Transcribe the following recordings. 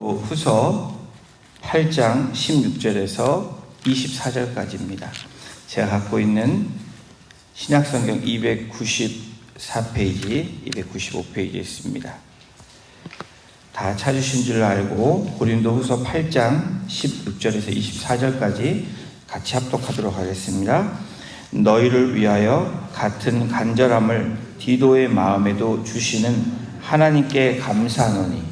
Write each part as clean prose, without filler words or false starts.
후서 8장 16절에서 24절까지입니다. 제가 갖고 있는 신약성경 294페이지, 295페이지에 있습니다. 다 찾으신 줄 알고 고린도 후서 8장 16절에서 24절까지 같이 합독하도록 하겠습니다. 너희를 위하여 같은 간절함을 디도의 마음에도 주시는 하나님께 감사하노니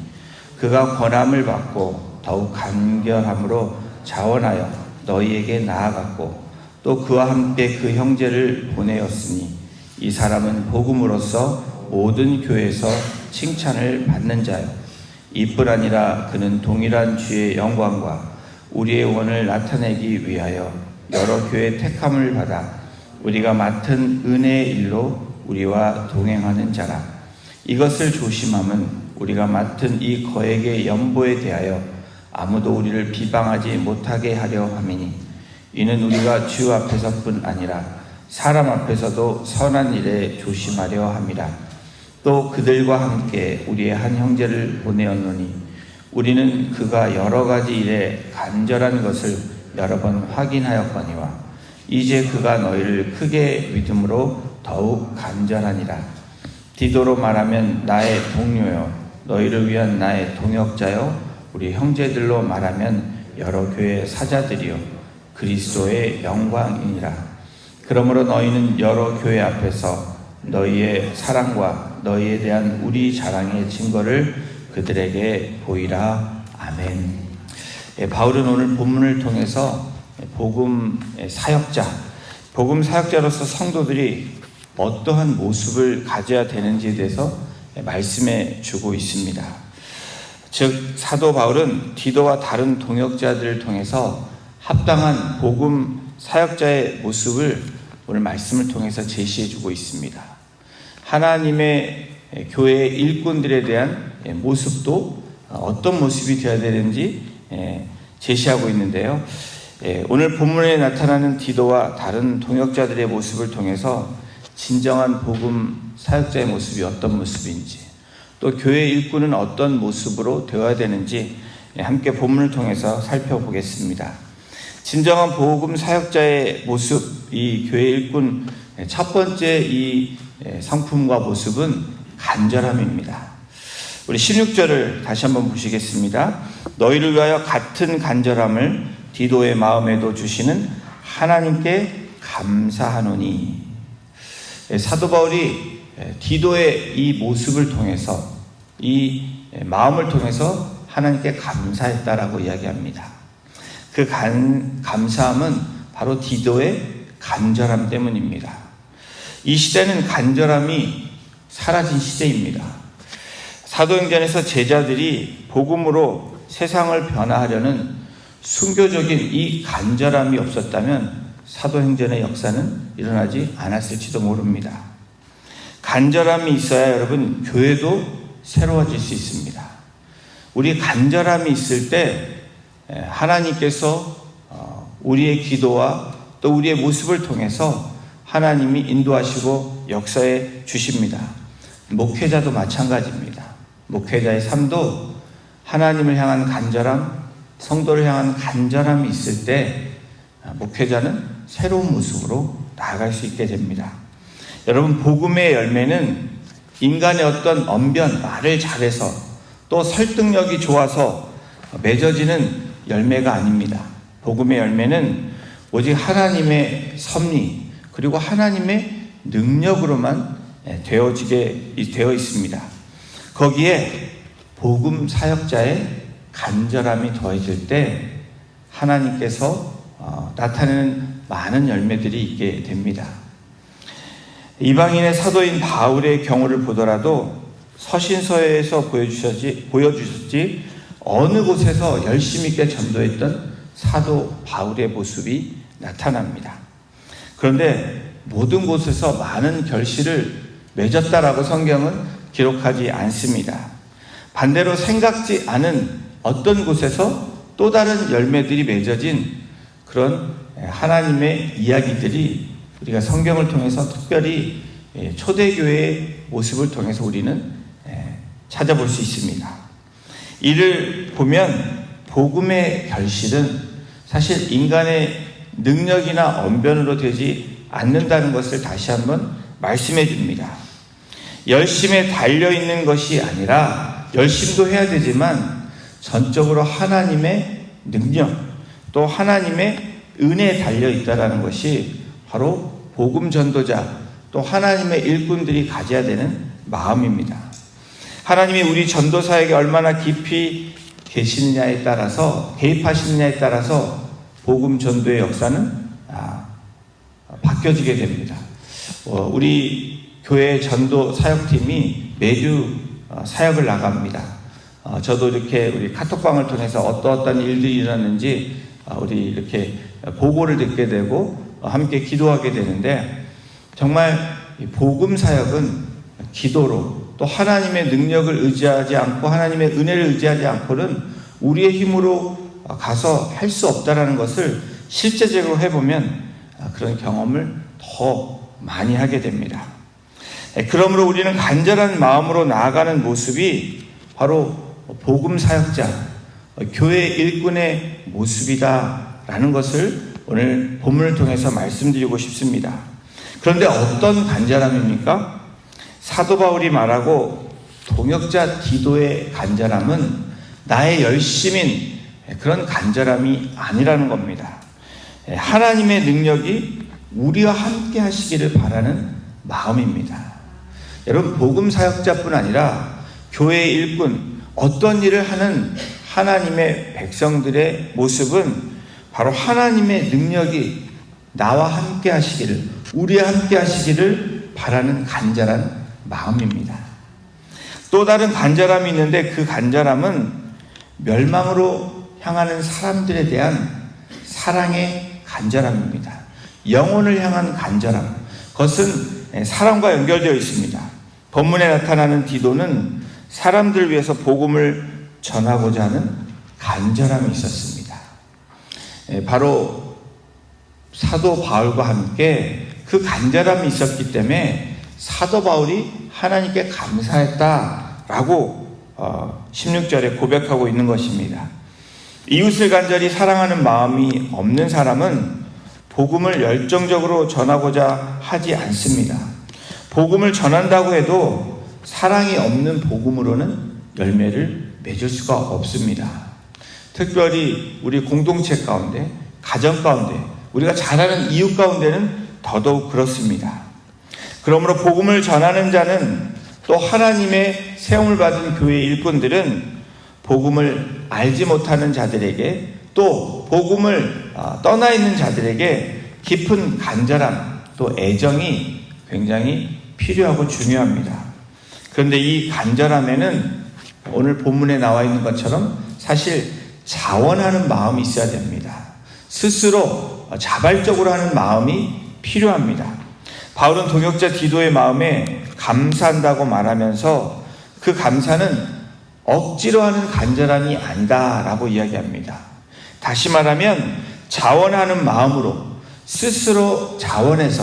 그가 권함을 받고 더욱 간결함으로 자원하여 너희에게 나아갔고 또 그와 함께 그 형제를 보내었으니 이 사람은 복음으로써 모든 교회에서 칭찬을 받는 자요 이뿐 아니라 그는 동일한 주의 영광과 우리의 원을 나타내기 위하여 여러 교회의 택함을 받아 우리가 맡은 은혜의 일로 우리와 동행하는 자라. 이것을 조심함은 우리가 맡은 이 거액의 연보에 대하여 아무도 우리를 비방하지 못하게 하려 함이니 이는 우리가 주 앞에서뿐 아니라 사람 앞에서도 선한 일에 조심하려 함이라. 또 그들과 함께 우리의 한 형제를 보내었노니 우리는 그가 여러 가지 일에 간절한 것을 여러 번 확인하였거니와 이제 그가 너희를 크게 믿음으로 더욱 간절하니라. 디도로 말하면 나의 동료요 너희를 위한 나의 동역자요 우리 형제들로 말하면 여러 교회의 사자들이요 그리스도의 영광이니라. 그러므로 너희는 여러 교회 앞에서 너희의 사랑과 너희에 대한 우리 자랑의 증거를 그들에게 보이라. 아멘. 바울은 오늘 본문을 통해서 복음 사역자로서 성도들이 어떠한 모습을 가져야 되는지에 대해서 말씀해 주고 있습니다. 즉 사도 바울은 디도와 다른 동역자들을 통해서 합당한 복음 사역자의 모습을 오늘 말씀을 통해서 제시해 주고 있습니다. 하나님의 교회의 일꾼들에 대한 모습도 어떤 모습이 되어야 되는지 제시하고 있는데요. 오늘 본문에 나타나는 디도와 다른 동역자들의 모습을 통해서 진정한 복음 사역자의 모습이 어떤 모습인지 또 교회 일꾼은 어떤 모습으로 되어야 되는지 함께 본문을 통해서 살펴보겠습니다. 진정한 복음 사역자의 모습, 이 교회 일꾼 첫 번째 이 성품과 모습은 간절함입니다. 우리 16절을 다시 한번 보시겠습니다. 너희를 위하여 같은 간절함을 디도의 마음에도 주시는 하나님께 감사하노니. 사도 바울이 디도의 이 모습을 통해서 이 마음을 통해서 하나님께 감사했다라고 이야기합니다. 그 감사함은 바로 디도의 간절함 때문입니다. 이 시대는 간절함이 사라진 시대입니다. 사도행전에서 제자들이 복음으로 세상을 변화하려는 순교적인 이 간절함이 없었다면 사도행전의 역사는 일어나지 않았을지도 모릅니다. 간절함이 있어야 여러분 교회도 새로워질 수 있습니다. 우리 간절함이 있을 때 하나님께서 우리의 기도와 또 우리의 모습을 통해서 하나님이 인도하시고 역사해 주십니다. 목회자도 마찬가지입니다. 목회자의 삶도 하나님을 향한 간절함, 성도를 향한 간절함이 있을 때 목회자는 새로운 모습으로 나아갈 수 있게 됩니다. 여러분 복음의 열매는 인간의 어떤 언변, 말을 잘해서 또 설득력이 좋아서 맺어지는 열매가 아닙니다. 복음의 열매는 오직 하나님의 섭리 그리고 하나님의 능력으로만 되어 있습니다. 거기에 복음 사역자의 간절함이 더해질 때 하나님께서 나타내는 많은 열매들이 있게 됩니다. 이방인의 사도인 바울의 경우를 보더라도 서신서에서 보여주셨지 어느 곳에서 열심히 있게 전도했던 사도 바울의 모습이 나타납니다. 그런데 모든 곳에서 많은 결실을 맺었다라고 성경은 기록하지 않습니다. 반대로 생각지 않은 어떤 곳에서 또 다른 열매들이 맺어진 그런 하나님의 이야기들이 우리가 성경을 통해서 특별히 초대교회의 모습을 통해서 우리는 찾아볼 수 있습니다. 이를 보면 복음의 결실은 사실 인간의 능력이나 언변으로 되지 않는다는 것을 다시 한번 말씀해 줍니다. 열심에 달려있는 것이 아니라 열심도 해야 되지만 전적으로 하나님의 능력 또 하나님의 은혜에 달려있다는 것이 바로 복음 전도자 또 하나님의 일꾼들이 가져야 되는 마음입니다. 하나님이 우리 전도사에게 얼마나 깊이 계시느냐에 따라서 개입하시느냐에 따라서 복음 전도의 역사는 바뀌어지게 됩니다. 우리 교회 전도 사역팀이 매주 사역을 나갑니다. 저도 이렇게 우리 카톡방을 통해서 어떤 일들이 일어났는지 우리 이렇게 보고를 듣게 되고 함께 기도하게 되는데, 정말 복음 사역은 기도로 또 하나님의 능력을 의지하지 않고 하나님의 은혜를 의지하지 않고는 우리의 힘으로 가서 할 수 없다라는 것을 실제적으로 해보면 그런 경험을 더 많이 하게 됩니다. 그러므로 우리는 간절한 마음으로 나아가는 모습이 바로 복음 사역자, 교회 일꾼의 모습이다라는 것을 오늘 본문을 통해서 말씀드리고 싶습니다. 그런데 어떤 간절함입니까? 사도 바울이 말하고 동역자 디도의 간절함은 나의 열심인 그런 간절함이 아니라는 겁니다. 하나님의 능력이 우리와 함께 하시기를 바라는 마음입니다. 여러분, 복음 사역자뿐 아니라 교회 일꾼, 어떤 일을 하는 하나님의 백성들의 모습은 바로 하나님의 능력이 나와 함께 하시기를, 우리와 함께 하시기를 바라는 간절한 마음입니다. 또 다른 간절함이 있는데 그 간절함은 멸망으로 향하는 사람들에 대한 사랑의 간절함입니다. 영혼을 향한 간절함, 그것은 사랑과 연결되어 있습니다. 본문에 나타나는 디도는 사람들을 위해서 복음을 전하고자 하는 간절함이 있었습니다. 바로 사도 바울과 함께 그 간절함이 있었기 때문에 사도 바울이 하나님께 감사했다라고 16절에 고백하고 있는 것입니다. 이웃을 간절히 사랑하는 마음이 없는 사람은 복음을 열정적으로 전하고자 하지 않습니다. 복음을 전한다고 해도 사랑이 없는 복음으로는 열매를 맺을 수가 없습니다. 특별히 우리 공동체 가운데, 가정 가운데, 우리가 잘 아는 이웃 가운데는 더더욱 그렇습니다. 그러므로 복음을 전하는 자는 또 하나님의 세움을 받은 교회 일꾼들은 복음을 알지 못하는 자들에게 또 복음을 떠나 있는 자들에게 깊은 간절함 또 애정이 굉장히 필요하고 중요합니다. 그런데 이 간절함에는 오늘 본문에 나와 있는 것처럼 사실 자원하는 마음이 있어야 됩니다. 스스로 자발적으로 하는 마음이 필요합니다. 바울은 동역자 디도의 마음에 감사한다고 말하면서 그 감사는 억지로 하는 간절함이 아니다라고 이야기합니다. 다시 말하면 자원하는 마음으로, 스스로 자원해서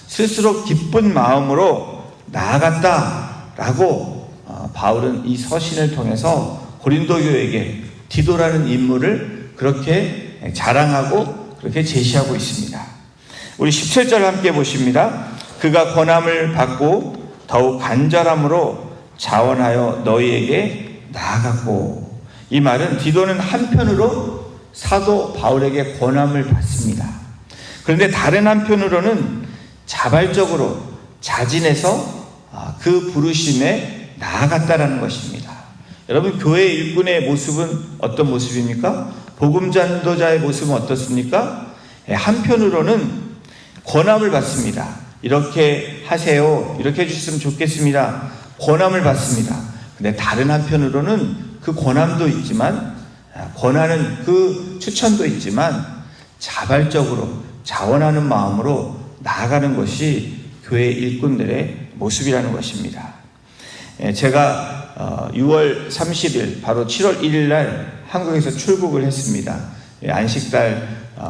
스스로 기쁜 마음으로 나아갔다라고 바울은 이 서신을 통해서 고린도 교회에게 디도라는 인물을 그렇게 자랑하고 그렇게 제시하고 있습니다. 우리 17절 함께 보십니다. 그가 권함을 받고 더욱 간절함으로 자원하여 너희에게 나아갔고, 이 말은 디도는 한편으로 사도 바울에게 권함을 받습니다. 그런데 다른 한편으로는 자발적으로 자진해서 그 부르심에 나아갔다라는 것입니다. 여러분, 교회 일꾼의 모습은 어떤 모습입니까? 복음 전도자의 모습은 어떻습니까? 한편으로는 권함을 받습니다. 이렇게 하세요, 이렇게 해주셨으면 좋겠습니다, 권함을 받습니다. 근데 다른 한편으로는 그 권함도 있지만, 권하는 그 추천도 있지만 자발적으로 자원하는 마음으로 나아가는 것이 교회 일꾼들의 모습이라는 것입니다. 제가 6월 30일 바로 7월 1일 날 한국에서 출국을 했습니다. 안식달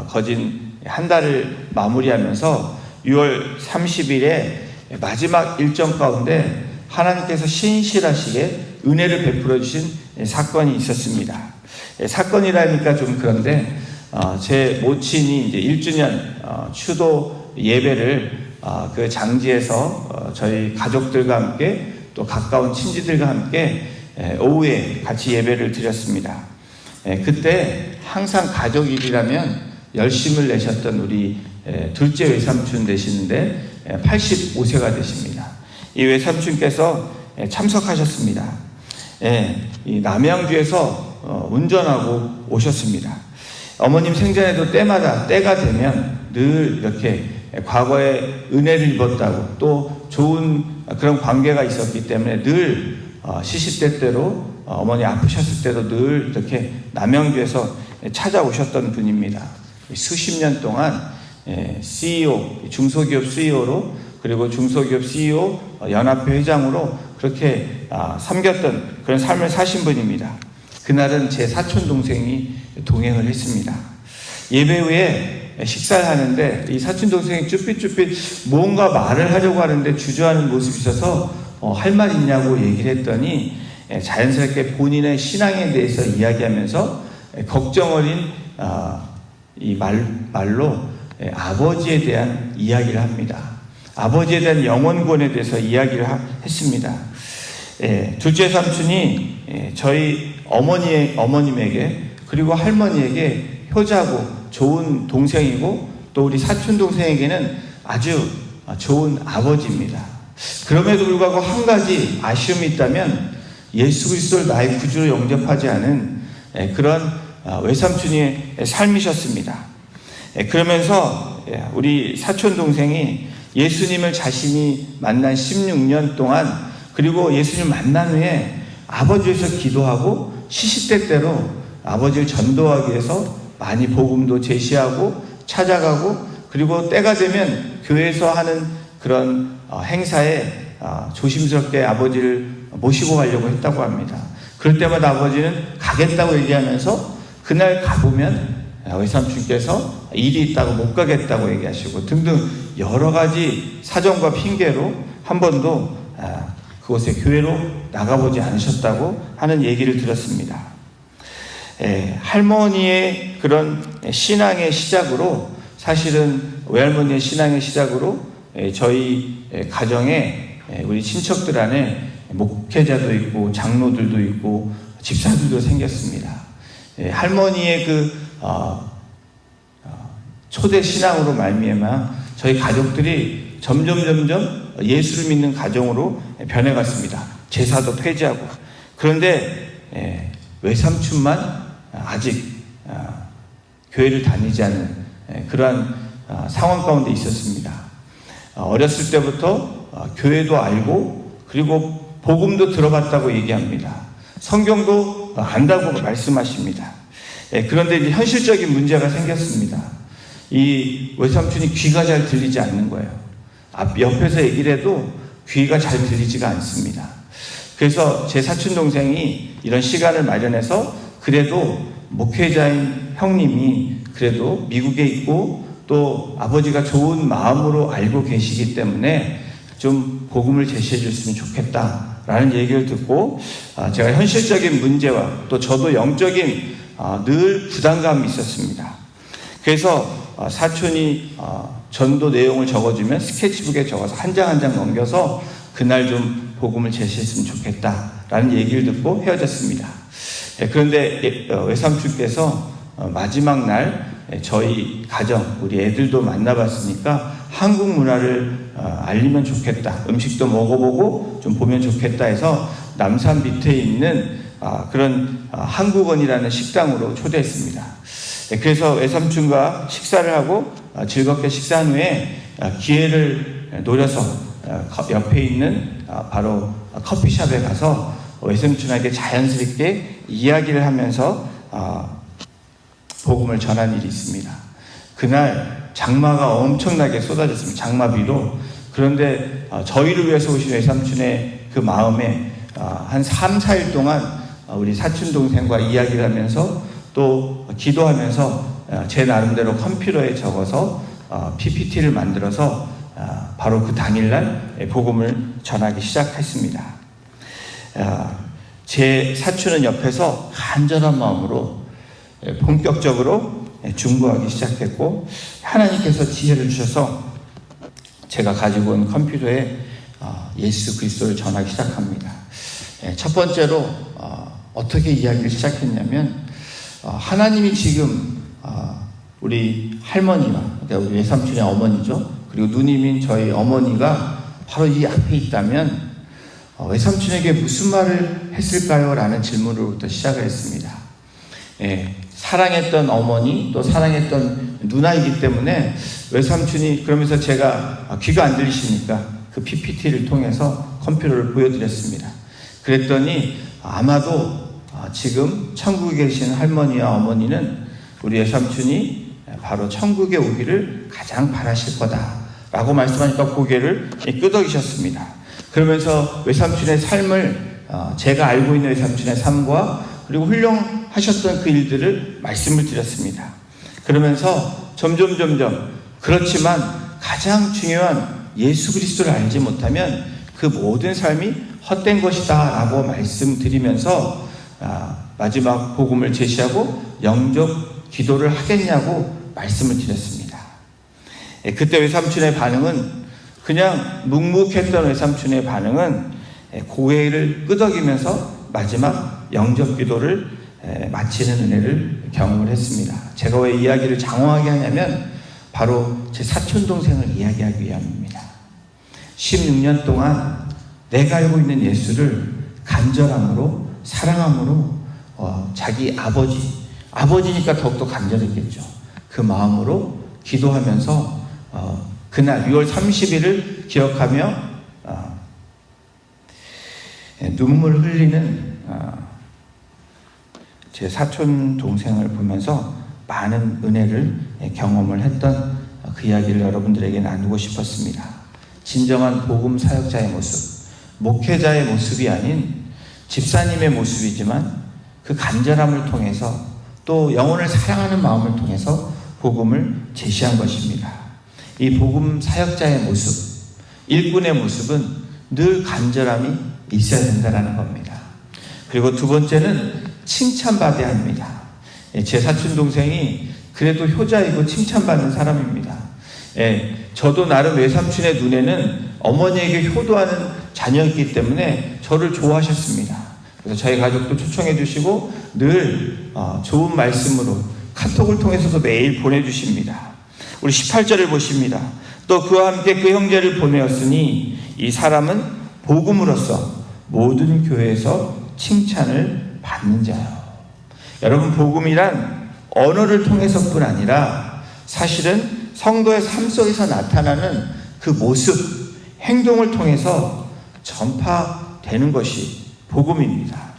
거진 한 달을 마무리하면서 6월 30일에 마지막 일정 가운데 하나님께서 신실하시게 은혜를 베풀어 주신 사건이 있었습니다. 사건이라니까 좀 그런데 제 모친이 이제 1주년 추도 예배를 그 장지에서 저희 가족들과 함께 또 가까운 친지들과 함께 오후에 같이 예배를 드렸습니다. 그때 항상 가족 일이라면 열심을 내셨던 우리 둘째 외삼촌 되시는데 85세가 되십니다. 이 외삼촌께서 참석하셨습니다. 이 남양주에서 운전하고 오셨습니다. 어머님 생전에도 때가 되면 늘 이렇게 과거에 은혜를 입었다고 또 좋은 그런 관계가 있었기 때문에 늘 시시때때로 어머니 아프셨을 때도 늘 이렇게 남양주에서 찾아오셨던 분입니다. 수십 년 동안 CEO, 중소기업 CEO로 그리고 중소기업 CEO 연합회 회장으로 그렇게 섬겼던 그런 삶을 사신 분입니다. 그날은 제 사촌 동생이 동행을 했습니다. 예배 후에 식사를 하는데 이 사촌 동생이 쭈삣쭈삣 뭔가 말을 하려고 하는데 주저하는 모습이 있어서 할 말 있냐고 얘기를 했더니 자연스럽게 본인의 신앙에 대해서 이야기하면서 걱정 어린 이 말로 아버지에 대한 이야기를 합니다. 아버지에 대한 영원권에 대해서 이야기를 했습니다. 둘째 삼촌이 저희 어머님에게 그리고 할머니에게 효자고 좋은 동생이고 또 우리 사촌 동생에게는 아주 좋은 아버지입니다. 그럼에도 불구하고 한 가지 아쉬움이 있다면 예수 그리스도를 나의 구주로 영접하지 않은 그런 외삼촌의 삶이셨습니다. 그러면서 우리 사촌 동생이 예수님을 자신이 만난 16년 동안 그리고 예수님을 만난 후에 아버지에서 기도하고 시시때때로 아버지를 전도하기 위해서 많이 복음도 제시하고 찾아가고 그리고 때가 되면 교회에서 하는 그런 행사에 조심스럽게 아버지를 모시고 가려고 했다고 합니다. 그럴 때마다 아버지는 가겠다고 얘기하면서 그날 가보면 외삼촌께서 일이 있다고 못 가겠다고 얘기하시고 등등 여러 가지 사정과 핑계로 한 번도 그곳에 교회로 나가보지 않으셨다고 하는 얘기를 들었습니다. 할머니의 그런 신앙의 시작으로 사실은 외할머니의 신앙의 시작으로 저희 가정에 우리 친척들 안에 목회자도 있고 장로들도 있고 집사들도 생겼습니다. 할머니의 그 초대 신앙으로 말미암아 저희 가족들이 점점 예수를 믿는 가정으로 변해갔습니다. 제사도 폐지하고. 그런데 외삼촌만 아직 교회를 다니지 않는 그러한 상황 가운데 있었습니다. 어렸을 때부터 교회도 알고 그리고 복음도 들어봤다고 얘기합니다. 성경도 안다고 말씀하십니다. 그런데 이제 현실적인 문제가 생겼습니다. 이 외삼촌이 귀가 잘 들리지 않는 거예요. 옆에서 얘기를 해도 귀가 잘 들리지가 않습니다. 그래서 제 사촌 동생이 이런 시간을 마련해서 그래도 목회자인 형님이 그래도 미국에 있고 또 아버지가 좋은 마음으로 알고 계시기 때문에 좀 복음을 제시해 줬으면 좋겠다라는 얘기를 듣고 제가 현실적인 문제와 또 저도 영적인 늘 부담감이 있었습니다. 그래서 사촌이 전도 내용을 적어주면 스케치북에 적어서 한 장 한 장 넘겨서 그날 좀 복음을 제시했으면 좋겠다라는 얘기를 듣고 헤어졌습니다. 그런데 외삼촌께서 마지막 날 저희 가정, 우리 애들도 만나봤으니까 한국 문화를 알리면 좋겠다. 음식도 먹어보고 좀 보면 좋겠다 해서 남산 밑에 있는 그런 한국원이라는 식당으로 초대했습니다. 그래서 외삼촌과 식사를 하고 즐겁게 식사한 후에 기회를 노려서 옆에 있는 바로 커피숍에 가서 외삼촌에게 자연스럽게 이야기를 하면서 복음을 전한 일이 있습니다. 그날 장마가 엄청나게 쏟아졌습니다. 장마비로. 그런데 저희를 위해서 오신 외삼촌의 그 마음에 한 3, 4일 동안 우리 사촌동생과 이야기를 하면서 또 기도하면서 제 나름대로 컴퓨터에 적어서 PPT를 만들어서 바로 그 당일날 복음을 전하기 시작했습니다. 제 사촌은 옆에서 간절한 마음으로 본격적으로 중보하기 시작했고, 하나님께서 지혜를 주셔서 제가 가지고 온 컴퓨터에 예수 그리스도를 전하기 시작합니다. 첫 번째로 어떻게 이야기를 시작했냐면, 하나님이 지금 우리 할머니와, 그러니까 우리 외삼촌의 어머니죠, 그리고 누님인 저희 어머니가 바로 이 앞에 있다면 외삼촌에게 무슨 말을 했을까요? 라는 질문으로부터 시작을 했습니다. 사랑했던 어머니, 또 사랑했던 누나이기 때문에 외삼촌이, 그러면서 제가 귀가 안 들리시니까 그 PPT를 통해서 컴퓨터를 보여드렸습니다. 그랬더니 아마도 지금 천국에 계신 할머니와 어머니는 우리 외삼촌이 바로 천국에 오기를 가장 바라실 거다라고 말씀하니까 고개를 끄덕이셨습니다. 그러면서 외삼촌의 삶을, 제가 알고 있는 외삼촌의 삶과 그리고 훌륭하셨던 그 일들을 말씀을 드렸습니다. 그러면서 점점 그렇지만 가장 중요한 예수 그리스도를 알지 못하면 그 모든 삶이 헛된 것이다 라고 말씀드리면서 마지막 복음을 제시하고 영접 기도를 하겠냐고 말씀을 드렸습니다. 그때 외삼촌의 반응은, 그냥 묵묵했던 외삼촌의 반응은 고개를 끄덕이면서 마지막 영접 기도를 마치는 은혜를 경험을 했습니다. 제가 왜 이야기를 장황하게 하냐면 바로 제 사촌 동생을 이야기하기 위함입니다. 16년 동안 내가 알고 있는 예수를 간절함으로, 사랑함으로 자기 아버지니까 더욱더 간절했겠죠. 그 마음으로 기도하면서 그날 6월 30일을 기억하며 눈물 흘리는 제 사촌 동생을 보면서 많은 은혜를 경험을 했던 그 이야기를 여러분들에게 나누고 싶었습니다. 진정한 복음 사역자의 모습, 목회자의 모습이 아닌 집사님의 모습이지만 그 간절함을 통해서, 또 영혼을 사랑하는 마음을 통해서 복음을 제시한 것입니다. 이 복음 사역자의 모습, 일꾼의 모습은 늘 간절함이 있어야 된다는 겁니다. 그리고 두 번째는 칭찬받아야 합니다. 제 사촌 동생이 그래도 효자이고 칭찬받는 사람입니다. 저도 나름 외삼촌의 눈에는 어머니에게 효도하는 자녀였기 때문에 저를 좋아하셨습니다. 그래서 저희 가족도 초청해 주시고 늘 좋은 말씀으로 카톡을 통해서도 매일 보내주십니다. 우리 18절을 보십니다. 또 그와 함께 그 형제를 보내었으니 이 사람은 복음으로써 모든 교회에서 칭찬을 받는 자요. 여러분, 복음이란 언어를 통해서뿐 아니라 사실은 성도의 삶 속에서 나타나는 그 모습, 행동을 통해서 전파되는 것이 복음입니다.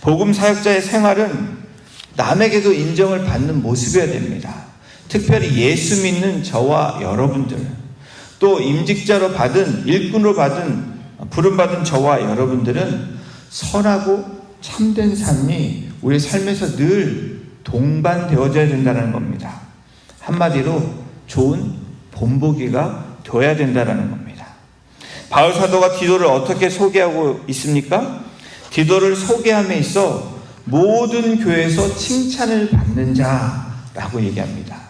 복음 사역자의 생활은 남에게도 인정을 받는 모습이어야 됩니다. 특별히 예수 믿는 저와 여러분들, 또 임직자로 받은, 일꾼으로 받은, 부름받은 저와 여러분들은 선하고 참된 삶이 우리 삶에서 늘 동반되어져야 된다는 겁니다. 한마디로 좋은 본보기가 되어야 된다는 겁니다. 바울 사도가 디도를 어떻게 소개하고 있습니까? 디도를 소개함에 있어 모든 교회에서 칭찬을 받는 자라고 얘기합니다.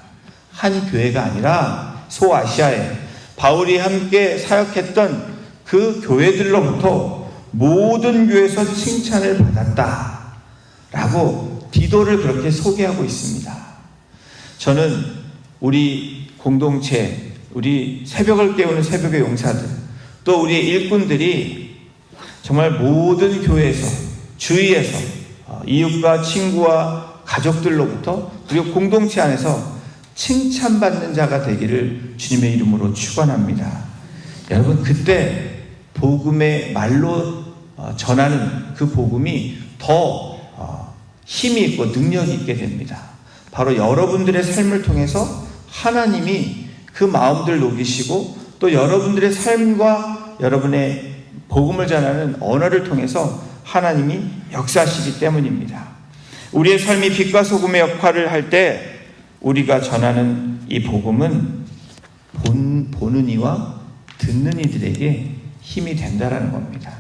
한 교회가 아니라 소아시아에 바울이 함께 사역했던 그 교회들로부터 모든 교회에서 칭찬을 받았다라고 디도를 그렇게 소개하고 있습니다. 저는 우리 공동체, 우리 새벽을 깨우는 새벽의 용사들, 또 우리의 일꾼들이 정말 모든 교회에서, 주위에서, 이웃과 친구와 가족들로부터, 그리고 공동체 안에서 칭찬받는 자가 되기를 주님의 이름으로 축원합니다. 여러분, 그때 복음의 말로 전하는 그 복음이 더 힘이 있고 능력이 있게 됩니다. 바로 여러분들의 삶을 통해서 하나님이 그 마음들을 녹이시고, 또 여러분들의 삶과 여러분의 복음을 전하는 언어를 통해서 하나님이 역사하시기 때문입니다. 우리의 삶이 빛과 소금의 역할을 할 때 우리가 전하는 이 복음은 보는 이와 듣는 이들에게 힘이 된다라는 겁니다.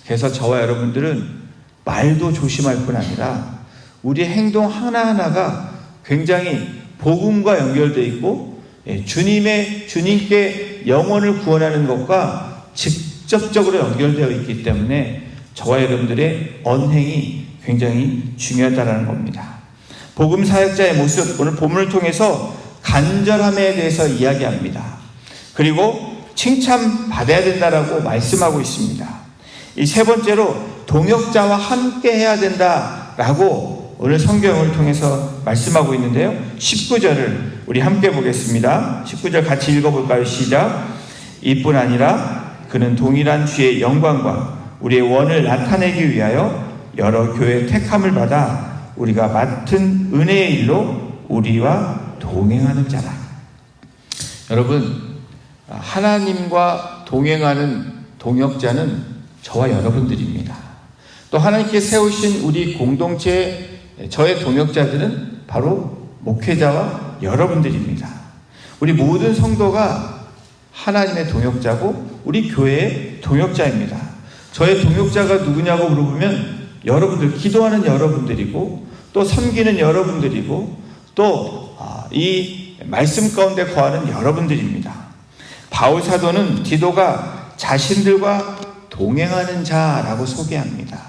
그래서 저와 여러분들은 말도 조심할 뿐 아니라 우리의 행동 하나하나가 굉장히 복음과 연결되어 있고 주님께 영혼을 구원하는 것과 직접적으로 연결되어 있기 때문에 저와 여러분들의 언행이 굉장히 중요하다는 겁니다. 복음 사역자의 모습, 오늘 본문을 통해서 간절함에 대해서 이야기합니다. 그리고 칭찬받아야 된다라고 말씀하고 있습니다. 이 세 번째로 동역자와 함께 해야 된다라고 오늘 성경을 통해서 말씀하고 있는데요. 19절을 우리 함께 보겠습니다. 19절 같이 읽어볼까요? 시작. 이뿐 아니라 그는 동일한 주의 영광과 우리의 원을 나타내기 위하여 여러 교회의 택함을 받아 우리가 맡은 은혜의 일로 우리와 동행하는 자라. 여러분, 하나님과 동행하는 동역자는 저와 여러분들입니다. 또 하나님께 세우신 우리 공동체 저의 동역자들은 바로 목회자와 여러분들입니다. 우리 모든 성도가 하나님의 동역자고 우리 교회의 동역자입니다. 저의 동역자가 누구냐고 물어보면 여러분들, 기도하는 여러분들이고 또 섬기는 여러분들이고 또 이 말씀 가운데 거하는 여러분들입니다. 바울 사도는 디도가 자신들과 동행하는 자라고 소개합니다.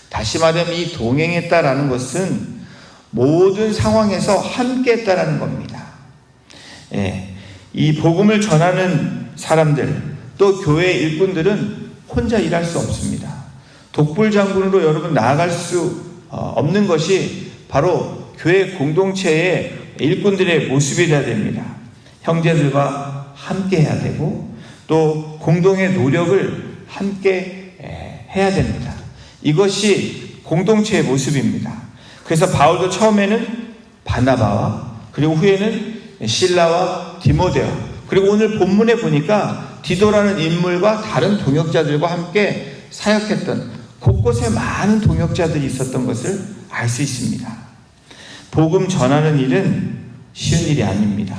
다시 말하면 이 동행했다라는 것은 모든 상황에서 함께 했다라는 겁니다. 이 복음을 전하는 사람들, 또 교회 일꾼들은 혼자 일할 수 없습니다. 독불장군으로 여러분 나아갈 수 없는 것이 바로 교회 공동체의 일꾼들의 모습이 되어야 됩니다. 형제들과 함께 해야 되고 또 공동의 노력을 함께 해야 됩니다. 이것이 공동체의 모습입니다. 그래서 바울도 처음에는 바나바와 그리고 후에는 실라와 디모데와 그리고 오늘 본문에 보니까 디도라는 인물과 다른 동역자들과 함께 사역했던 곳곳에 많은 동역자들이 있었던 것을 알 수 있습니다. 복음 전하는 일은 쉬운 일이 아닙니다.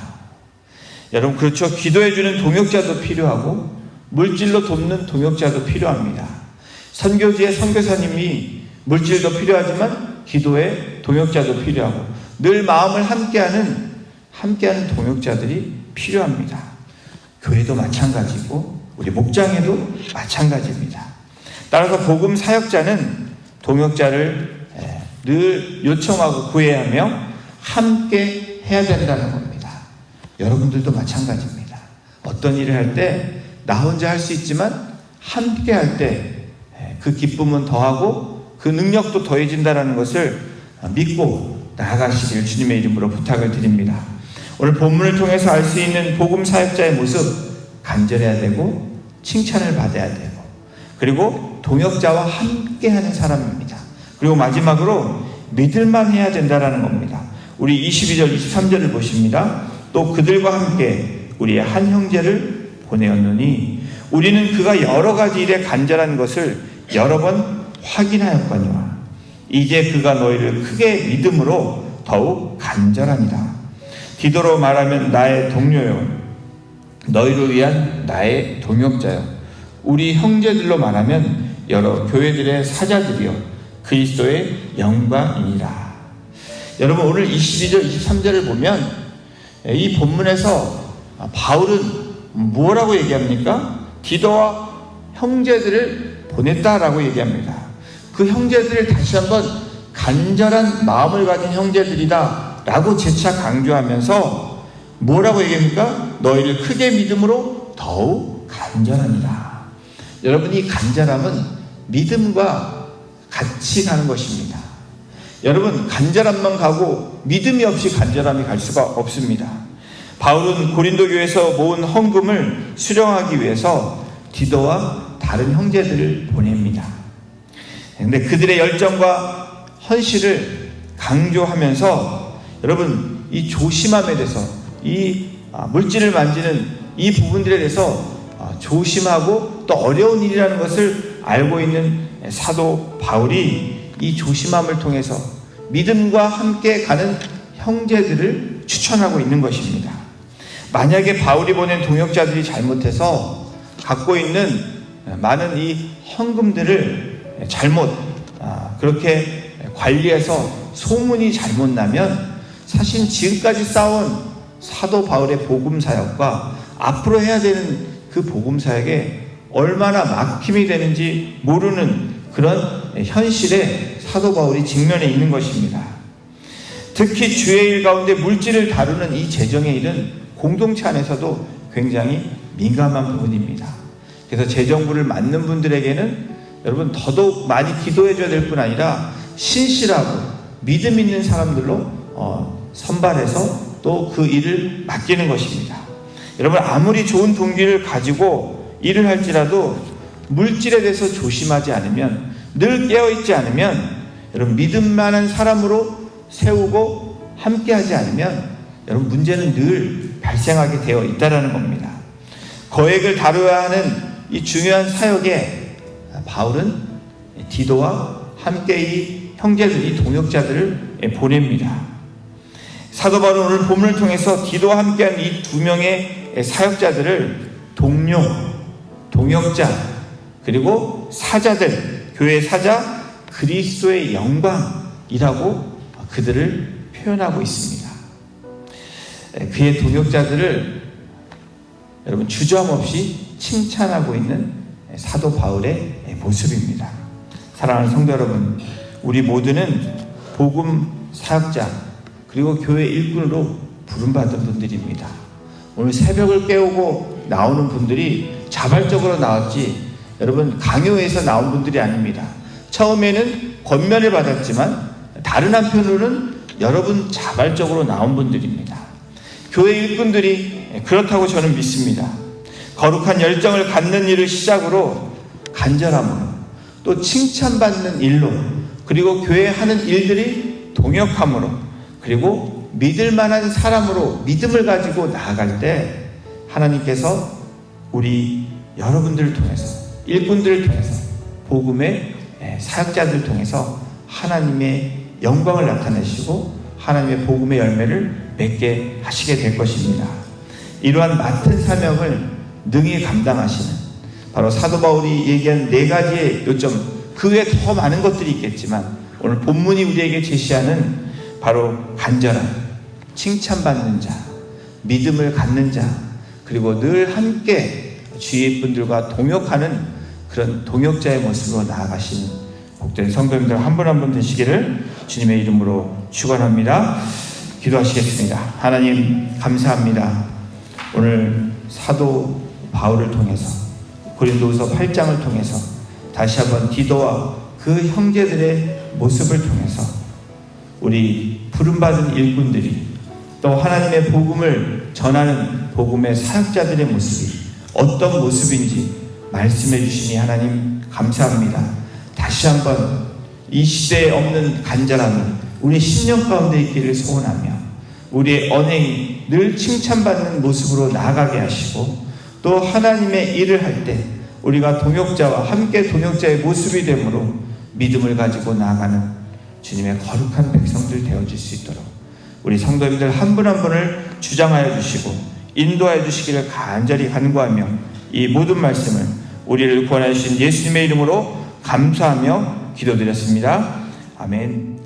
여러분, 그렇죠. 기도해주는 동역자도 필요하고 물질로 돕는 동역자도 필요합니다. 선교지의 선교사님이 물질도 필요하지만 기도에 동역자도 필요하고 늘 마음을 함께하는 동역자들이 필요합니다. 교회도 마찬가지고 우리 목장에도 마찬가지입니다. 따라서 복음 사역자는 동역자를 늘 요청하고 구해야 하며 함께 해야 된다는 겁니다. 여러분들도 마찬가지입니다. 어떤 일을 할 때 나 혼자 할 수 있지만 함께 할 때 그 기쁨은 더하고 그 능력도 더해진다는 것을 믿고 나아가시길 주님의 이름으로 부탁을 드립니다. 오늘 본문을 통해서 알 수 있는 복음 사역자의 모습, 간절해야 되고 칭찬을 받아야 되고 그리고 동역자와 함께하는 사람입니다. 그리고 마지막으로 믿을만 해야 된다는 겁니다. 우리 22절, 23절을 보십니다. 또 그들과 함께 우리의 한 형제를 보내었노니 우리는 그가 여러 가지 일에 간절한 것을 여러 번 확인하였거니와 이제 그가 너희를 크게 믿음으로 더욱 간절하니라. 디도로 말하면 나의 동료요, 너희를 위한 나의 동역자요, 우리 형제들로 말하면 여러 교회들의 사자들이요 그리스도의 영광이니라. 여러분, 오늘 22절 23절을 보면 이 본문에서 바울은 뭐라고 얘기합니까? 디도와 형제들을 보냈다라고 얘기합니다. 그 형제들을 다시 한번 간절한 마음을 가진 형제들이다 라고 재차 강조하면서 뭐라고 얘기합니까? 너희를 크게 믿음으로 더욱 간절하니라. 여러분, 이 간절함은 믿음과 같이 가는 것입니다. 여러분, 간절함만 가고 믿음이 없이 간절함이 갈 수가 없습니다. 바울은 고린도 교회에서 모은 헌금을 수령하기 위해서 디도와 다른 형제들을 보냅니다. 그런데 그들의 열정과 헌신을 강조하면서 여러분, 이 조심함에 대해서 이 물질을 만지는 이 부분들에 대해서 조심하고 또 어려운 일이라는 것을 알고 있는 사도 바울이 이 조심함을 통해서 믿음과 함께 가는 형제들을 추천하고 있는 것입니다. 만약에 바울이 보낸 동역자들이 잘못해서 갖고 있는 많은 이 헌금들을 잘못 그렇게 관리해서 소문이 잘못 나면 사실 지금까지 쌓아온 사도 바울의 복음 사역과 앞으로 해야 되는 그 복음 사역에 얼마나 막힘이 되는지 모르는 그런 현실에 사도 바울이 직면해 있는 것입니다. 특히 주의 일 가운데 물질을 다루는 이 재정의 일은 공동체 안에서도 굉장히 민감한 부분입니다. 그래서 재정부를 맡는 분들에게는 여러분 더더욱 많이 기도해 줘야 될 뿐 아니라 신실하고 믿음 있는 사람들로 선발해서 또 그 일을 맡기는 것입니다. 여러분 아무리 좋은 동기를 가지고 일을 할지라도 물질에 대해서 조심하지 않으면, 늘 깨어있지 않으면, 여러분 믿음 많은 사람으로 세우고 함께하지 않으면 여러분 문제는 늘 발생하게 되어 있다는 겁니다. 거액을 다뤄야 하는 이 중요한 사역에 바울은 디도와 함께 이 형제들이 동역자들을 보냅니다. 사도 바울은 오늘 본문을 통해서 디도와 함께한 이 두 명의 사역자들을 동료, 동역자, 그리고 사자들, 교회의 사자, 그리스도의 영광이라고 그들을 표현하고 있습니다. 그의 동역자들을 여러분 주저함 없이 칭찬하고 있는 사도 바울의 모습입니다. 사랑하는 성도 여러분, 우리 모두는 복음 사역자 그리고 교회 일꾼으로 부름받은 분들입니다. 오늘 새벽을 깨우고 나오는 분들이 자발적으로 나왔지 여러분 강요해서 나온 분들이 아닙니다. 처음에는 권면을 받았지만 다른 한편으로는 여러분 자발적으로 나온 분들입니다. 교회 일꾼들이 그렇다고 저는 믿습니다. 거룩한 열정을 갖는 일을 시작으로 간절함으로 또 칭찬받는 일로, 그리고 교회에 하는 일들이 동역함으로, 그리고 믿을 만한 사람으로 믿음을 가지고 나아갈 때 하나님께서 우리 여러분들을 통해서, 일꾼들을 통해서, 복음의 사역자들을 통해서 하나님의 영광을 나타내시고 하나님의 복음의 열매를 맺게 하시게 될 것입니다. 이러한 맡은 사명을 능히 감당하시는 바로 사도 바울이 얘기한 4가지의 요점, 그 외에 더 많은 것들이 있겠지만 오늘 본문이 우리에게 제시하는 바로 간절함, 칭찬받는 자, 믿음을 갖는 자, 그리고 늘 함께 주위 분들과 동역하는 그런 동역자의 모습으로 나아가시는 복된 성도님들 한 분 한 분 되시기를 주님의 이름으로 축원합니다. 기도하시겠습니다. 하나님 감사합니다. 오늘 사도 바울을 통해서, 고린도후서 8장을 통해서 다시 한번 디도와 그 형제들의 모습을 통해서 우리 부름받은 일꾼들이 또 하나님의 복음을 전하는 복음의 사역자들의 모습이 어떤 모습인지 말씀해 주시니 하나님 감사합니다. 다시 한번 이 시대에 없는 간절함이 우리 심령 가운데 있기를 소원하며 우리의 언행이 늘 칭찬받는 모습으로 나아가게 하시고 또 하나님의 일을 할 때 우리가 동역자와 함께 동역자의 모습이 되므로 믿음을 가지고 나아가는 주님의 거룩한 백성들 되어질 수 있도록 우리 성도님들 한 분 한 분을 주장하여 주시고 인도하여 주시기를 간절히 간구하며 이 모든 말씀을 우리를 구원하여 주신 예수님의 이름으로 감사하며 기도드렸습니다. 아멘.